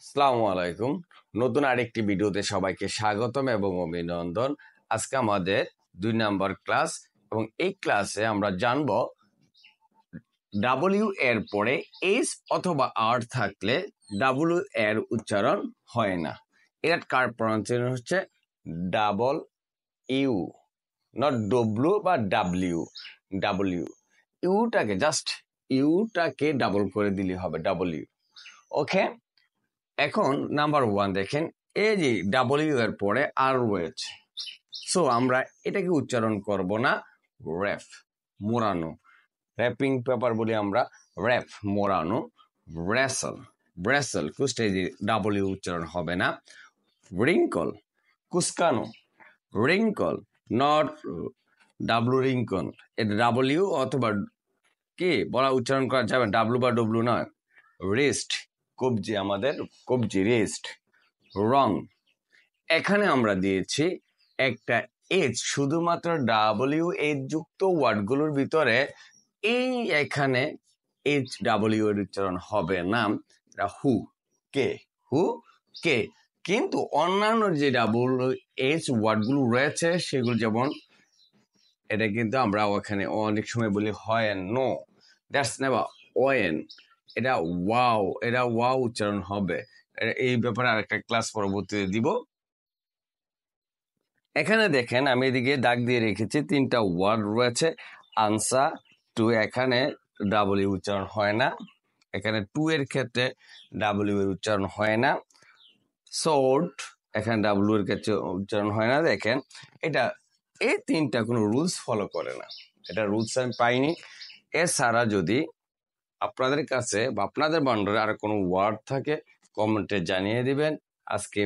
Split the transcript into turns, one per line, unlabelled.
আসসালামু আলাইকুম। নতুন আরেকটি ভিডিওতে সবাইকে স্বাগতম এবং অভিনন্দন। আজকে আমাদের 2 নম্বর ক্লাস এবং এই ক্লাসে আমরা জানব ডাব্লিউ এর পরে এইচ অথবা আর থাকলে ডাব্লিউ এর উচ্চারণ হয় না। এর কার প্রনাউন্সিয়েশন হচ্ছে ডাবল ইউ, নট ডব্লিউ বা ডাব্লিউ। ডাব্লিউ ইউটাকে ডাবল করে দিলে হবে ডাব্লিউ। ওকে, এখন নাম্বার 1 দেখেন, এই যে ডাব্লিউ এর পরে আর রয়েছে, সো আমরা এটাকে উচ্চারণ করব না র্যাপ, মোড়ানো। র্যাপিং পেপার বলি আমরা, র্যাপ মোড়ানো। ব্রেসেল কুস্টে যে ডাব্লিউ উচ্চারণ হবে না। রিঙ্কল কুস্কানো, রিঙ্কল নট ডাব্লু রিঙ্কল। এটা ডাব্লিউ অথবা কি বলা উচ্চারণ করা যাবে, ডাব্লু বা ডব্লু নয়। রেস্ট কবজি, আমাদের কবজি রেস্ট। রং, এখানে আমরা দিয়েছি একটা এইচ, শুধুমাত্র ডাব্লিউ এইচ যুক্ত ওয়ার্ডগুলোর ভিতরে এই এখানে এইচ ডাব্লিউ এর উচ্চারণ হবে না। হু কে, কিন্তু অন্যান্য যে ডাব্লিউ এইচ ওয়ার্ডগুলো রয়েছে সেগুলো যেমন এটা কিন্তু আমরা ওখানে অনেক সময় বলি হয় নো, দ্যাটস নেভার ওয়েন। এটা ওয়াও উচ্চারণ হবে। এই ব্যাপারে আরেকটা ক্লাস পরবর্তীতে দিব। এখানে দেখেন আমি এদিকে দাগ দিয়ে রেখেছি 3টা ওয়ার্ড রয়েছে। আনসার টু, এখানে ডাব্লিউ উচ্চারণ হয় না। এখানে টু এর ক্ষেত্রে ডাব্লিউ এর উচ্চারণ হয় না। সোর্ট, এখানে ডাব্লিউ এর ক্ষেত্রে উচ্চারণ হয় না। দেখেন এটা এই 3টা কোনো রুলস ফলো করে না। এটা রুলস আমি পাইনি। এছাড়া যদি আপনাদের কাছে বা আপনাদের বান্ডারে আর কোনো ওয়ার্ড থাকে কমেন্টে জানিয়ে দিবেন। আজকে